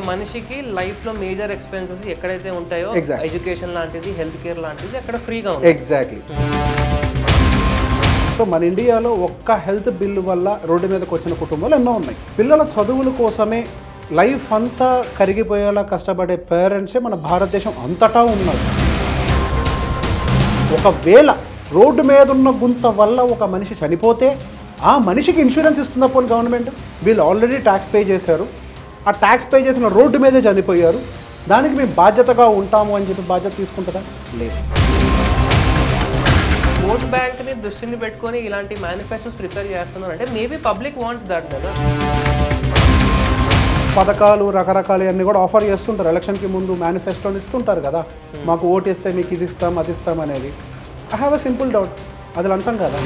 మనిషికి లైఫ్లో major expenses ఎక్కడైతే ఉంటాయో ఎడ్యుకేషన్ లాంటిది, హెల్త్ కేర్ లాంటిది అక్కడ ఫ్రీగా ఉంది. ఎగ్జాక్ట్లీ. సో మన ఇండియాలో ఒక్క హెల్త్ బిల్లు వల్ల రోడ్డు మీదకి వచ్చిన కుటుంబాలు ఎన్నో ఉన్నాయి. పిల్లల చదువుల కోసమే లైఫ్ అంతా కరిగిపోయేలా కష్టపడే పేరెంట్సే మన భారతదేశం అంతటా ఉన్నారు. ఒకవేళ రోడ్డు మీద ఉన్న గుంత వల్ల ఒక మనిషి చనిపోతే ఆ మనిషికి ఇన్సూరెన్స్ ఇస్తున్నప్పుడు గవర్నమెంట్ వీళ్ళు ఆల్రెడీ ట్యాక్స్ పే చేశారు, ఆ ట్యాక్స్ పే చేసిన రోడ్డు మీదే చనిపోయారు, దానికి మేము బాధ్యతగా ఉంటాము అని చెప్పి బాధ్యత తీసుకుంటుందా? లేదు. ఓట్ బ్యాంక్ని దృష్టిని పెట్టుకొని ఇలాంటి మేనిఫెస్టోస్ ప్రిపేర్ చేస్తున్నారు అంటే మేబీ పబ్లిక్ వాంట్స్ దట్ కదా. పథకాలు రకరకాలు అన్నీ కూడా ఆఫర్ చేస్తుంటారు. ఎలక్షన్కి ముందు మేనిఫెస్టోని ఇస్తుంటారు కదా, మాకు ఓటు ఇస్తే మీకు ఇది ఇస్తాం అది ఇస్తాం అనేది. I have a simple doubt, అది లంచం కదా?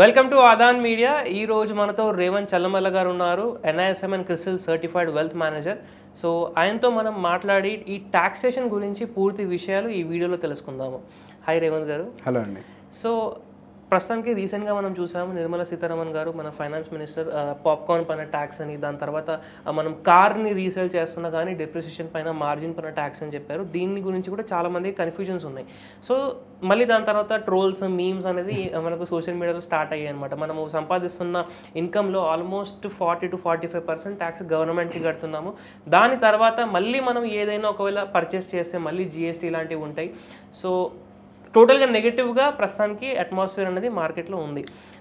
Welcome to Aadan media. ఈ రోజు మనతో రేవంత్ చల్లమల్ల గారు ఉన్నారు, NISM and CRISIL certified wealth manager. So ఆయనతో మనం మాట్లాడి ఈ టాక్సేషన్ గురించి పూర్తి విషయాలు ఈ వీడియోలో తెలుసుకుందాము. హాయ్ రేవంత్ గారు. హలో అండి. సో ప్రస్తుతానికి రీసెంట్గా మనం చూసాము నిర్మలా సీతారామన్ గారు మన ఫైనాన్స్ మినిస్టర్ పాప్కార్న్ పైన ట్యాక్స్ అని, దాని తర్వాత మనం కార్ని రీసేల్ చేస్తున్నా కానీ డెప్రిసియేషన్ పైన మార్జిన్ పైన ట్యాక్స్ అని చెప్పారు. దీని గురించి కూడా చాలామంది కన్ఫ్యూజన్స్ ఉన్నాయి. సో మళ్ళీ దాని తర్వాత ట్రోల్స్, మీమ్స్ అనేది మనకు సోషల్ మీడియాలో స్టార్ట్ అయ్యాయి అనమాట. మనము సంపాదిస్తున్న ఇన్కంలో ఆల్మోస్ట్ 40 to 45% ట్యాక్స్ గవర్నమెంట్కి కడుతున్నాము. దాని తర్వాత మళ్ళీ మనం ఏదైనా ఒకవేళ పర్చేస్ చేస్తే మళ్ళీ GST ఇలాంటివి ఉంటాయి. సో టోటల్గా నెగిటివ్గా ప్రస్తుతానికి అట్మాస్ఫియర్ అనేది మార్కెట్లో ఉంది.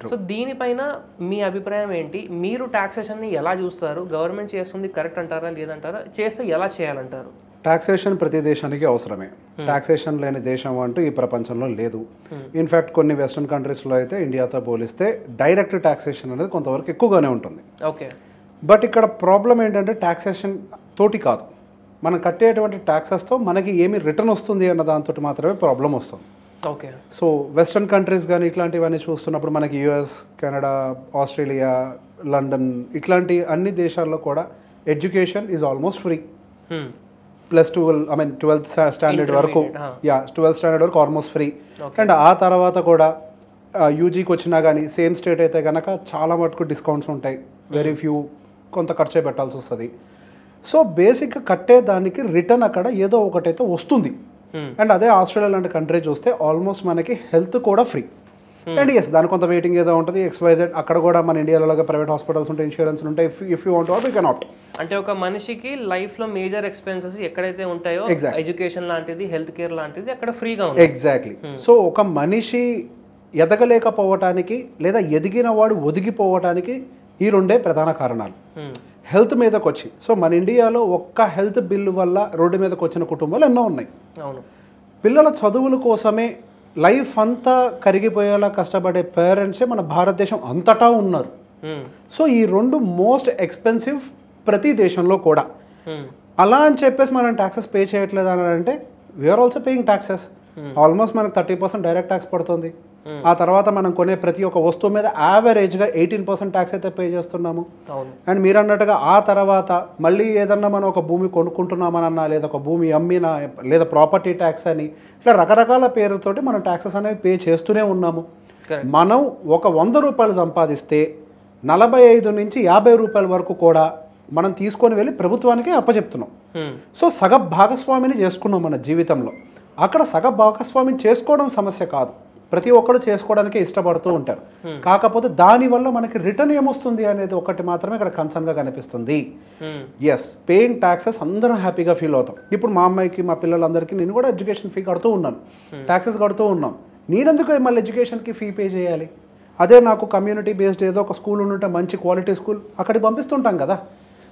సో దీనిపైన మీ అభిప్రాయం ఏంటి? మీరు టాక్సేషన్ని ఎలా చూస్తారు? గవర్నమెంట్ చేస్తుంది కరెక్ట్ అంటారా లేదంటారా? చేస్తే ఎలా చేయాలంటారు? టాక్సేషన్ ప్రతి దేశానికి అవసరమే. టాక్సేషన్ లేని దేశం అంటూ ఈ ప్రపంచంలో లేదు. ఇన్ఫ్యాక్ట్ కొన్ని వెస్ట్రన్ కంట్రీస్లో అయితే ఇండియాతో పోలిస్తే డైరెక్ట్ టాక్సేషన్ అనేది కొంతవరకు ఎక్కువగానే ఉంటుంది. ఓకే. బట్ ఇక్కడ ప్రాబ్లం ఏంటంటే టాక్సేషన్ తోటి కాదు, మనం కట్టేటువంటి ట్యాక్సెస్తో మనకి ఏమి రిటర్న్ వస్తుంది అన్న దాంతో మాత్రమే ప్రాబ్లం వస్తుంది. ఓకే. సో వెస్ట్రన్ కంట్రీస్ కానీ ఇట్లాంటివన్నీ చూస్తున్నప్పుడు మనకి US, కెనడా, ఆస్ట్రేలియా, లండన్ ఇట్లాంటి అన్ని దేశాల్లో కూడా education is almost free. +12 standard వరకు, 12th స్టాండర్డ్ వరకు ఆల్మోస్ట్ ఫ్రీ. అండ్ ఆ తర్వాత కూడా UGకి వచ్చినా కానీ సేమ్ స్టేట్ అయితే కనుక చాలా మటుకు డిస్కౌంట్స్ ఉంటాయి. వెరీ ఫ్యూ కొంత ఖర్చే పెట్టాల్సి వస్తుంది. సో బేసిక్గా కట్టేదానికి రిటర్న్ అక్కడ ఏదో ఒకటైతే వస్తుంది. అండ్ అదే ఆస్ట్రేలియా లాంటి కంట్రీ చూస్తే ఆల్మోస్ట్ మనకి హెల్త్ కూడా ఫ్రీ. అండ్ ఎస్ దాని కొంత వెయిటింగ్ ఏదో ఉంటుంది, XYZ. అక్కడ కూడా మన ఇండియాలో ప్రైవేట్ హాస్పిటల్స్ ఉంటాయి, ఇన్సూరెన్స్ ఉంటాయి. If you want you cannot. అంటే ఒక మనిషికి లైఫ్లో మేజర్ ఎక్స్పెన్సెస్ ఎక్కడైతే ఉంటాయో ఎడ్యుకేషన్ లాంటిది, హెల్త్ కేర్ లాంటిది అక్కడ ఫ్రీగా ఉంది. ఎగ్జాక్ట్లీ. సో ఒక మనిషి ఎదగలేకపోవటానికి లేదా ఎదిగిన వాడు ఒదిగిపోవటానికి ఈ రెండే ప్రధాన కారణాలు. హెల్త్ మీదకి వచ్చి, సో మన ఇండియాలో ఒక్క హెల్త్ బిల్లు వల్ల రోడ్డు మీదకి వచ్చిన కుటుంబాలు ఎన్నో ఉన్నాయి. అవును. పిల్లల చదువుల కోసమే లైఫ్ అంతా కరిగిపోయేలా కష్టపడే పేరెంట్సే మన భారతదేశం అంతటా ఉన్నారు. సో ఈ రెండు మోస్ట్ ఎక్స్పెన్సివ్ ప్రతి దేశంలో కూడా. అలా అని చెప్పేసి మనం ట్యాక్సెస్ పే చేయట్లేదు అని అంటే we're also paying taxes. Almost మనకు 30% డైరెక్ట్ ట్యాక్స్ పడుతుంది. ఆ తర్వాత మనం కొనే ప్రతి ఒక్క వస్తువు మీద యావరేజ్గా 18% ట్యాక్స్ అయితే పే చేస్తున్నాము. అండ్ మీరు అన్నట్టుగా ఆ తర్వాత మళ్ళీ ఏదన్నా మనం ఒక భూమి కొనుక్కుంటున్నామనన్నా, లేదా ఒక భూమి అమ్మినా, లేదా ప్రాపర్టీ ట్యాక్స్ అని ఇట్లా రకరకాల పేరుతోటి మనం ట్యాక్సెస్ అనేవి పే చేస్తూనే ఉన్నాము. మనం ఒక 100 రూపాయలు సంపాదిస్తే 45 నుంచి 50 రూపాయల వరకు కూడా మనం తీసుకొని వెళ్ళి ప్రభుత్వానికి అప్పచెప్తున్నాం. సో సగ భాగస్వామిని చేసుకున్నాం మన జీవితంలో. అక్కడ సగ భాగస్వామిని చేసుకోవడం సమస్య కాదు, ప్రతి ఒక్కరు చేసుకోవడానికే ఇష్టపడుతూ ఉంటారు. కాకపోతే దానివల్ల మనకి రిటర్న్ ఏమొస్తుంది అనేది ఒకటి మాత్రమే ఇక్కడ కన్సర్న్గా కనిపిస్తుంది. ఎస్, పేయింగ్ ట్యాక్సెస్ అందరం హ్యాపీగా ఫీల్ అవుతాం. ఇప్పుడు మా అమ్మాయికి, మా పిల్లలందరికీ నేను కూడా ఎడ్యుకేషన్ ఫీ కడుతూ ఉన్నాను, ట్యాక్సెస్ కడుతూ ఉన్నాం. నేనెందుకు మళ్ళీ ఎడ్యుకేషన్కి ఫీ పే చేయాలి? అదే నాకు కమ్యూనిటీ బేస్డ్ ఏదో ఒక స్కూల్ ఉంటే మంచి క్వాలిటీ స్కూల్ అక్కడికి పంపిస్తుంటాం కదా.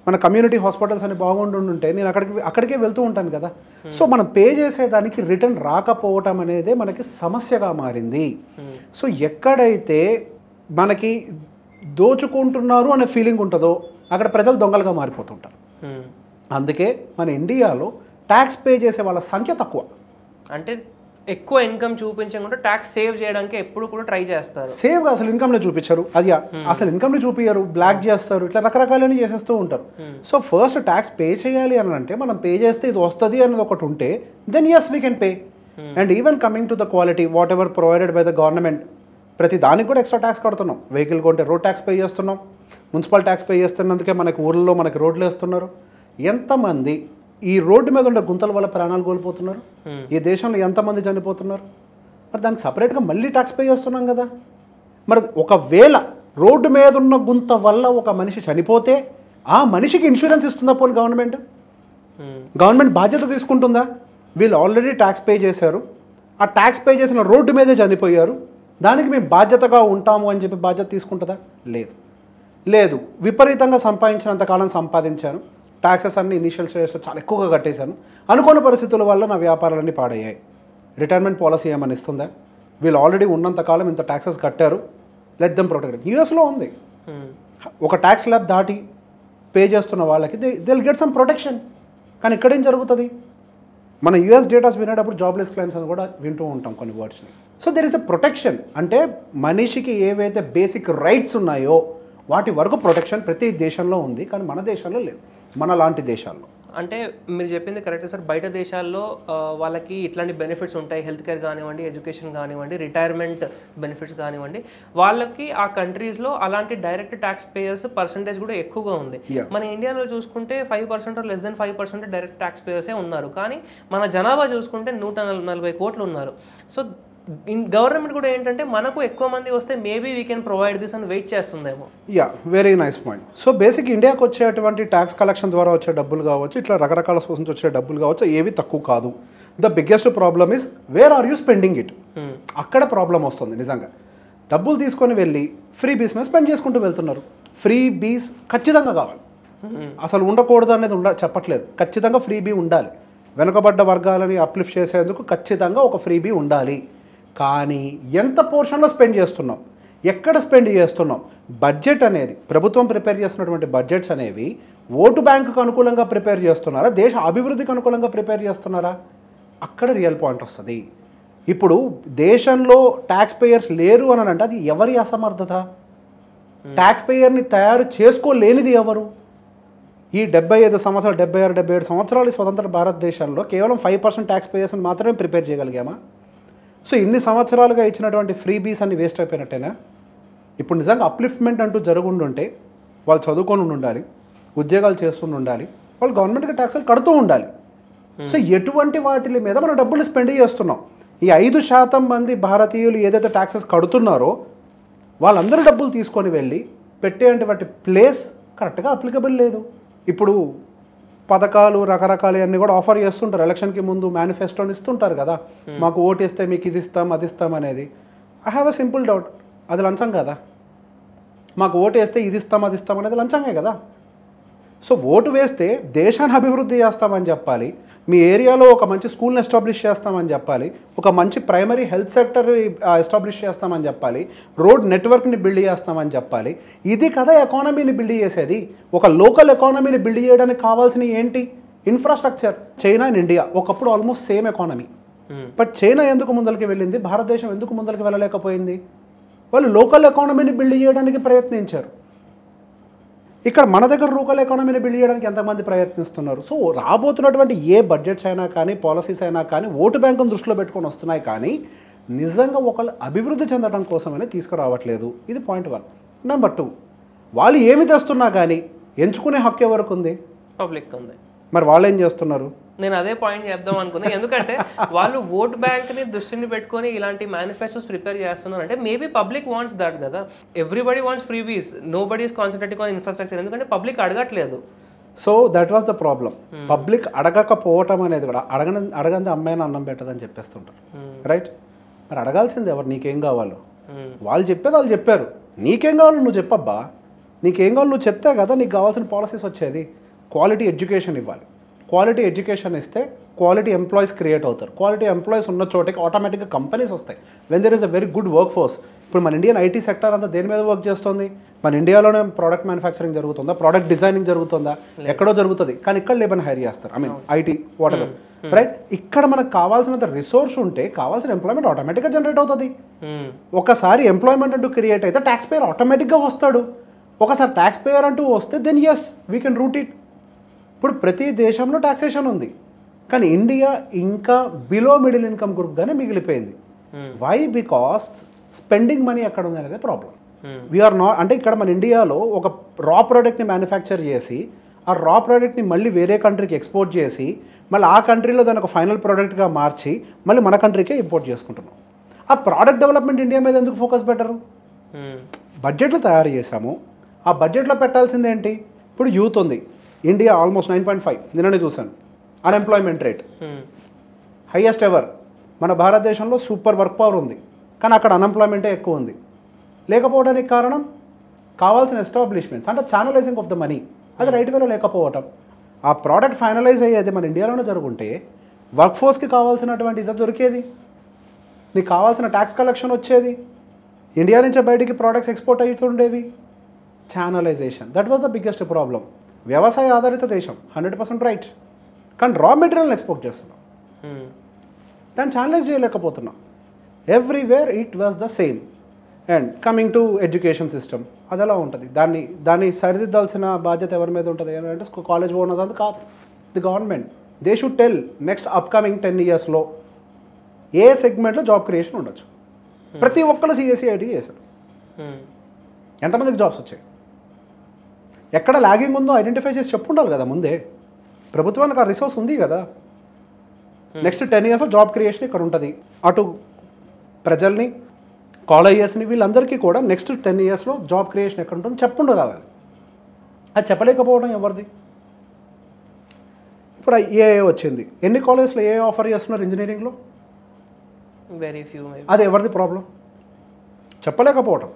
మన కమ్యూనిటీ హాస్పిటల్స్ అని బాగుంటుంటే నేను అక్కడికే వెళ్తూ ఉంటాను కదా. సో మనం పే చేసేదానికి రిటర్న్ రాకపోవటం అనేదే మనకి సమస్యగా మారింది. సో ఎక్కడైతే మనకి దోచుకుంటున్నారు అనే ఫీలింగ్ ఉంటుందో అక్కడ ప్రజలు దొంగలుగా మారిపోతుంటారు. అందుకే మన ఇండియాలో ట్యాక్స్ పే చేసే వాళ్ళ సంఖ్య తక్కువ. అంటే ఎక్కువ ఇన్కమ్ చూపించకుండా ట్యాక్స్ సేవ్ చేయడానికి ఎప్పుడు కూడా ట్రై చేస్తారు. సేవ్ అసలు ఇన్కమ్ని చూపించారు, అది అసలు ఇన్కమ్ని చూపించారు, బ్లాక్ చేస్తారు, ఇట్లా రకరకాలని చేసేస్తూ ఉంటారు. సో ఫస్ట్ ట్యాక్స్ పే చేయాలి అని అంటే మనం పే చేస్తే ఇది వస్తుంది అనేది ఒకటి ఉంటే then as we can pay. And even coming to the quality whatever provided by the government, ప్రతి దానికి కూడా ఎక్స్ట్రా ట్యాక్స్ కడుతున్నాం. వెహికల్ కొంటే రోడ్ ట్యాక్స్ పే చేస్తున్నాం, మున్సిపల్ ట్యాక్స్ పే చేస్తున్నందుకే మనకి ఊర్లలో మనకి రోడ్లు వేస్తున్నారు. ఎంతమంది ఈ రోడ్డు మీద ఉండే గుంతల వల్ల ప్రాణాలు కోల్పోతున్నారు, ఈ దేశంలో ఎంతమంది చనిపోతున్నారు. మరి దానికి సపరేట్గా మళ్ళీ ట్యాక్స్ పే చేస్తున్నాం కదా. మరి ఒకవేళ రోడ్డు మీద ఉన్న గుంత వల్ల ఒక మనిషి చనిపోతే ఆ మనిషికి ఇన్సూరెన్స్ ఇస్తుందా పోనీ గవర్నమెంట్? గవర్నమెంట్ బాధ్యత తీసుకుంటుందా? వీళ్ళు ఆల్రెడీ ట్యాక్స్ పే చేశారు, ఆ ట్యాక్స్ పే చేసిన రోడ్డు మీదే చనిపోయారు, దానికి మేము బాధ్యతగా ఉంటాము అని చెప్పి బాధ్యత తీసుకుంటుందా? లేదు. విపరీతంగా సంపాదించినంతకాలం సంపాదించాను, ట్యాక్సెస్ అన్ని ఇనిషియల్ స్టేజెస్లో చాలా ఎక్కువగా కట్టేశాను, అనుకోని పరిస్థితుల వల్ల నా వ్యాపారాలన్నీ పాడయ్యాయి, రిటైర్మెంట్ పాలసీ ఏమని ఇస్తుందా? వీళ్ళు ఆల్రెడీ ఉన్నంతకాలం ఇంత ట్యాక్సెస్ కట్టారు, లెట్ దెమ్ ప్రొటెక్ట్. యూఎస్లో ఉంది, ఒక ట్యాక్స్ స్లాబ్ దాటి పే చేస్తున్న వాళ్ళకి they will get some protection. కానీ ఇక్కడేం జరుగుతుంది? మన యూఎస్ డేటాస్ వినేటప్పుడు జాబ్లెస్ క్లైమ్స్ అని కూడా వింటూ ఉంటాం కొన్ని వర్డ్స్ని. So there is a protection. అంటే మనిషికి ఏవైతే బేసిక్ రైట్స్ ఉన్నాయో వాటి వరకు ప్రొటెక్షన్ ప్రతి దేశంలో ఉంది, కానీ మన దేశంలో లేదు, మన లాంటి దేశాల్లో. అంటే మీరు చెప్పింది కరెక్ట్ సార్. బయట దేశాల్లో వాళ్ళకి ఇట్లాంటి బెనిఫిట్స్ ఉంటాయి, హెల్త్ కేర్ కానివ్వండి, ఎడ్యుకేషన్ కానివ్వండి, రిటైర్మెంట్ బెనిఫిట్స్ కానివ్వండి, వాళ్ళకి ఆ కంట్రీస్లో అలాంటి డైరెక్ట్ ట్యాక్స్ పేయర్స్ పర్సంటేజ్ కూడా ఎక్కువగా ఉంది. మన ఇండియాలో చూసుకుంటే 5% లెస్ దెన్ 5% డైరెక్ట్ ట్యాక్స్ పేయర్సే ఉన్నారు, కానీ మన జనాభా చూసుకుంటే 140 కోట్లు ఉన్నారు. సో గవర్నమెంట్ కూడా ఏంటంటే మనకు ఎక్కువ మంది వస్తే maybe we can provide this అని వెయిట్ చేస్తుందేమో. Very nice point. So basic ఇండియాకి వచ్చేటువంటి ట్యాక్స్ కలెక్షన్ ద్వారా వచ్చే డబ్బులు కావచ్చు, ఇట్లా రకరకాల సోర్స్ నుంచి వచ్చే డబ్బులు కావచ్చు, ఏవి తక్కువ కాదు. The biggest problem is where are you spending it. అక్కడ ప్రాబ్లం వస్తుంది. నిజంగా డబ్బులు తీసుకొని వెళ్ళి ఫ్రీ బీస్ మీద స్పెండ్ చేసుకుంటూ వెళ్తున్నారు. ఫ్రీ బీస్ ఖచ్చితంగా కావాలి, అసలు ఉండకూడదు అనేది చెప్పట్లేదు. ఖచ్చితంగా ఫ్రీ బీ ఉండాలి. వెనుకబడ్డ వర్గాలని అప్లిఫ్ట్ చేసేందుకు ఖచ్చితంగా ఒక ఫ్రీ బీ ఉండాలి. కానీ ఎంత పోర్షన్లో స్పెండ్ చేస్తున్నాం, ఎక్కడ స్పెండ్ చేస్తున్నాం? బడ్జెట్ అనేది ప్రభుత్వం ప్రిపేర్ చేస్తున్నటువంటి బడ్జెట్స్ అనేవి ఓటు బ్యాంకుకు అనుకూలంగా ప్రిపేర్ చేస్తున్నారా, దేశ అభివృద్ధికి అనుకూలంగా ప్రిపేర్ చేస్తున్నారా? అక్కడ రియల్ పాయింట్ వస్తుంది. ఇప్పుడు దేశంలో ట్యాక్స్ పేయర్స్ లేరు అని అంటే అది ఎవరి అసమర్థత? ట్యాక్స్ పేయర్ని తయారు చేసుకోలేనిది ఎవరు? ఈ 75 సంవత్సరాలు 76, 77 సంవత్సరాలు స్వతంత్ర భారతదేశంలో కేవలం 5% ట్యాక్స్ పేయర్స్ని మాత్రమే ప్రిపేర్ చేయగలిగామా? సో ఇన్ని సంవత్సరాలుగా ఇచ్చినటువంటి ఫ్రీ బీస్ అన్ని వేస్ట్ అయిపోయినట్టేనా? ఇప్పుడు నిజంగా అప్లిఫ్ట్మెంట్ అంటూ జరుగుండుంటే వాళ్ళు చదువుకొని ఉండాలి, ఉద్యోగాలు చేస్తూ ఉండాలి, వాళ్ళు గవర్నమెంట్కి ట్యాక్స్లు కడుతూ ఉండాలి. సో ఎటువంటి వాటి మీద మనం డబ్బులు స్పెండ్ చేస్తున్నాం? ఈ 5% మంది భారతీయులు ఏదైతే ట్యాక్సెస్ కడుతున్నారో వాళ్ళందరూ డబ్బులు తీసుకొని వెళ్ళి పెట్టేటువంటి ప్లేస్ కరెక్ట్గా అప్లికబుల్ లేదు. ఇప్పుడు పథకాలు రకరకాలు అన్నీ కూడా ఆఫర్ చేస్తుంటారు, ఎలక్షన్కి ముందు మేనిఫెస్టోని ఇస్తుంటారు కదా, మాకు ఓటు ఇస్తే మీకు ఇది ఇస్తాం అది ఇస్తాం అనేది. I have a simple doubt, అది లంచం కదా? మాకు ఓటు వేస్తే ఇది ఇస్తాం అది ఇస్తాం అనేది లంచమే కదా? సో ఓటు వేస్తే దేశాన్ని అభివృద్ధి చేస్తామని చెప్పాలి, మీ ఏరియాలో ఒక మంచి స్కూల్ని ఎస్టాబ్లిష్ చేస్తామని చెప్పాలి, ఒక మంచి ప్రైమరీ హెల్త్ సెక్టర్ ఎస్టాబ్లిష్ చేస్తామని చెప్పాలి, రోడ్ నెట్వర్క్ని బిల్డ్ చేస్తామని చెప్పాలి. ఇది కదా ఎకానమీని బిల్డ్ చేసేది. ఒక లోకల్ ఎకానమీని బిల్డ్ చేయడానికి కావాల్సిన ఏంటి? ఇన్ఫ్రాస్ట్రక్చర్. చైనా అండ్ ఇండియా ఒకప్పుడు almost same economy, but China ఎందుకు ముందరికి వెళ్ళింది, భారతదేశం ఎందుకు ముందరికి వెళ్ళలేకపోయింది? వాళ్ళు లోకల్ ఎకానమీని బిల్డ్ చేయడానికి ప్రయత్నించారు. ఇక్కడ మన దగ్గర లోకల్ ఎకానమీని బిల్డ్ చేయడానికి ఎంతమంది ప్రయత్నిస్తున్నారు? సో రాబోతున్నటువంటి ఏ బడ్జెట్స్ అయినా కానీ పాలసీస్ అయినా కానీ ఓటు బ్యాంకును దృష్టిలో పెట్టుకొని వస్తున్నాయి, కానీ నిజంగా ఒకళ్ళు అభివృద్ధి చెందడం కోసమైనా తీసుకురావట్లేదు. ఇది పాయింట్ 1. నెంబర్ 2, వాళ్ళు ఏమి తెస్తున్నా కానీ ఎంచుకునే హక్కు ఎవరికి ఉంది? పబ్లిక్ ఉంది. మరి వాళ్ళు ఏం చేస్తున్నారు? నేను అదే పాయింట్ చెప్దాం అనుకున్నా. ఎందుకంటే వాళ్ళు ఓట్ బ్యాంక్ని దృష్టిని పెట్టుకొని ఇలాంటి మేనిఫెస్టోస్ ప్రిపేర్ చేస్తున్నారు అంటే మేబీ పబ్లిక్ వాంట్స్ దట్ కదా. Everybody wants freebies, nobody is concentrating on infrastructure. ఎందుకంటే పబ్లిక్ అడగట్లేదు. So that was the problem. Public అడగకపోవటం అనేది కూడా అడగంది అమ్మాయిని అన్నం పెట్టదని చెప్పేస్తుంటారు, రైట్? మరి అడగాల్సింది ఎవరు? నీకేం కావాలో వాళ్ళు చెప్పేది వాళ్ళు చెప్పారు. నీకేం కావాలో నువ్వు చెప్పబ్బా. నీకేం కావాలో నువ్వు చెప్తే కదా నీకు కావాల్సిన పాలసీస్ వచ్చేది. క్వాలిటీ ఎడ్యుకేషన్ ఇవ్వాలి. క్వాలిటీ ఎడ్యుకేషన్ ఇస్తే క్వాలిటీ ఎంప్లాయీస్ క్రియేట్ అవుతారు. క్వాలిటీ ఎంప్లాయీస్ ఉన్న చోటకి ఆటోమేటిక్గా కంపెనీస్ వస్తాయి. When there is a very good work force. ఇప్పుడు మన ఇండియన్ ఐటీ సెక్టర్ అంతా దేని మీద వర్క్ చేస్తుంది? మన ఇండియాలోనే ప్రోడక్ట్ మ్యానుఫ్యాక్చరింగ్ జరుగుతుందా, ప్రోడక్ట్ డిజైనింగ్ జరుగుతుందా? ఎక్కడో జరుగుతుంది, కానీ ఇక్కడ లేబర్ని హైర్ చేస్తారు. I mean IT water, right? ఇక్కడ మనకు కావాల్సినంత రిసోర్స్ ఉంటే కావాల్సిన ఎంప్లాయ్మెంట్ ఆటోమేటిక్గా జనరేట్ అవుతుంది. ఒకసారి ఎంప్లాయ్మెంట్ అంటూ క్రియేట్ అయితే ట్యాక్స్ పేయర్ ఆటోమేటిక్గా వస్తాడు. ఒకసారి ట్యాక్స్ పేయర్ అంటూ వస్తే then as we can route it. ఇప్పుడు ప్రతి దేశంలో టాక్సేషన్ ఉంది, కానీ ఇండియా ఇంకా బిలో మిడిల్ ఇన్కమ్ గ్రూప్గానే మిగిలిపోయింది. వై? బికాస్ స్పెండింగ్ మనీ ఎక్కడ ఉంది అనేది ప్రాబ్లం. వీఆర్ నాట్, అంటే ఇక్కడ మన ఇండియాలో ఒక రా ప్రోడక్ట్ని మ్యానుఫ్యాక్చర్ చేసి ఆ రా ప్రోడక్ట్ని మళ్ళీ వేరే కంట్రీకి ఎక్స్పోర్ట్ చేసి మళ్ళీ ఆ కంట్రీలో దాని ఒక ఫైనల్ ప్రోడక్ట్గా మార్చి మళ్ళీ మన కంట్రీకే ఇంపోర్ట్ చేసుకుంటున్నాం. ఆ ప్రోడక్ట్ డెవలప్మెంట్ ఇండియా మీద ఎందుకు ఫోకస్ పెట్టరు? బడ్జెట్లు తయారు చేశాము, ఆ బడ్జెట్లో పెట్టాల్సింది ఏంటి? ఇప్పుడు యూత్ ఉంది, ఇండియా ఆల్మోస్ట్ 9.5 నిన్ననే చూశాను అన్ఎంప్లాయ్మెంట్ రేట్, హైయెస్ట్ ఎవర్. మన భారతదేశంలో సూపర్ వర్క్ పవర్ ఉంది, కానీ అక్కడ అన్ఎంప్లాయ్మెంటే ఎక్కువ ఉంది. లేకపోవడానికి కారణం కావాల్సిన ఎస్టాబ్లిష్మెంట్స్, అంటే ఛానలైజింగ్ ఆఫ్ ద మనీ అది రైట్ వేలో లేకపోవటం. ఆ ప్రోడక్ట్ ఫైనలైజ్ అయ్యేది మన ఇండియాలోనే జరుగుంటే వర్క్ ఫోర్స్కి కావాల్సినటువంటి ఇది దొరికేది, నీకు కావాల్సిన ట్యాక్స్ కలెక్షన్ వచ్చేది, ఇండియా నుంచే బయటికి ప్రోడక్ట్స్ ఎక్స్పోర్ట్ అవుతుండేవి. Channelization, that was the biggest problem. వ్యవసాయ ఆధారిత దేశం 100% రైట్, కానీ రా మెటీరియల్ని ఎక్స్పోర్ట్ చేస్తున్నాం, దాన్ని ఛానలైజ్ చేయలేకపోతున్నాం. Everywhere it was the same. And coming to education system, అది ఎలా ఉంటుంది? దాన్ని సరిదిద్దాల్సిన బాధ్యత ఎవరి మీద ఉంటుంది అంటే కాలేజ్ ఓనర్స్ అది కాదు, the government. They should tell next upcoming 10 yearsలో ఏ సెగ్మెంట్లో జాబ్ క్రియేషన్ ఉండొచ్చు. ప్రతి ఒక్కరు సిఎస్సి ఐటీ చేశారు, ఎంతమందికి జాబ్స్ వచ్చాయి, ఎక్కడ లాగింగ్ ఉందో ఐడెంటిఫై చేసి చెప్పుండాలి కదా ముందే. ప్రభుత్వానికి ఆ రిసోర్స్ ఉంది కదా. నెక్స్ట్ 10 yearsలో జాబ్ క్రియేషన్ ఇక్కడ ఉంటుంది. అటు ప్రజల్ని, కాలేజెస్ని, వీళ్ళందరికీ కూడా నెక్స్ట్ 10 yearsలో జాబ్ క్రియేషన్ ఎక్కడ ఉంటుంది చెప్పుండగలగాలి. అది చెప్పలేకపోవడం ఎవరిది? ఇప్పుడు ఏఏ వచ్చింది, ఎన్ని కాలేజెస్లో ఏ ఆఫర్ చేస్తున్నారు ఇంజనీరింగ్లో? Very few. అది ఎవరిది ప్రాబ్లం? చెప్పలేకపోవటం.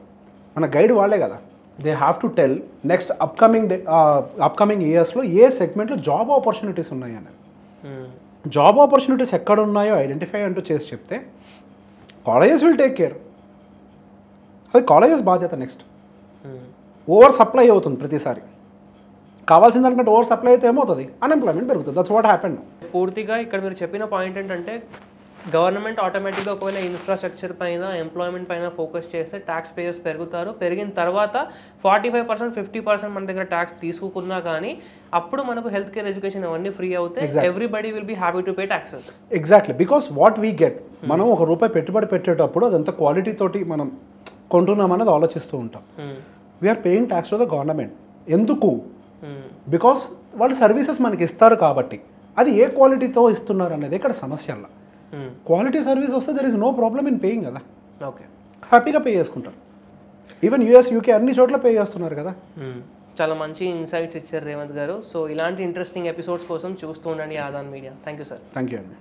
మన గైడ్ వాళ్ళే కదా. They have to tell next upcoming ఇయర్స్లో ఏ సెగ్మెంట్లో జాబ్ ఆపర్చునిటీస్ ఉన్నాయి అనేది. జాబ్ ఆపర్చునిటీస్ ఎక్కడ ఉన్నాయో ఐడెంటిఫై అంటూ చేసి చెప్తే కాలేజెస్ విల్ టేక్ కేర్. అది కాలేజెస్ బాధ్యత. నెక్స్ట్ ఓవర్ సప్లై అవుతుంది ప్రతిసారి, కావాల్సిన దానికంటే ఓవర్ సప్లై అయితే ఏమవుతుంది? అన్ఎంప్లాయ్మెంట్ పెరుగుతుంది. That's what happened. పూర్తిగా ఇక్కడ మీరు చెప్పిన పాయింట్ ఏంటంటే గవర్నమెంట్ ఆటోమేటిక్గా ఒకవేళ ఇన్ఫ్రాస్ట్రక్చర్ పైన, ఎంప్లాయ్మెంట్ పైన ఫోకస్ చేస్తే ట్యాక్స్ పేయర్స్ పెరుగుతారు. పెరిగిన తర్వాత 45%, 50% మన దగ్గర ట్యాక్స్ తీసుకున్నా కానీ అప్పుడు మనకు హెల్త్ కేర్, ఎడ్యుకేషన్ అవన్నీ ఫ్రీ అవుతాయి. Everybody will be happy to pay taxes. Exactly, because what we get, మనం ₹1 పెట్టుబడి పెట్టేటప్పుడు అదంతా క్వాలిటీ తోటి మనం కొంటున్నాం అనేది ఆలోచిస్తూ ఉంటాం. We're paying tax to the government. ఎందుకు? బికాస్ వాళ్ళు సర్వీసెస్ మనకి ఇస్తారు కాబట్టి. అది ఏ క్వాలిటీతో ఇస్తున్నారు అనేది ఇక్కడ సమస్యల. క్వాలిటీ సర్వీస్ వస్తే there is no problem in paying కదా. ఓకే, హ్యాపీగా పే చేసుకుంటారు. ఈవెన్ యూఎస్, యూకే అన్ని చోట్ల పే చేస్తున్నారు కదా. చాలా మంచి ఇన్సైట్స్ ఇచ్చారు రేవంత్ గారు. సో ఇలాంటి ఇంట్రెస్టింగ్ ఎపిసోడ్స్ కోసం చూస్తూ ఉండండి Aadan media. Thank you sir. Thank you అండి.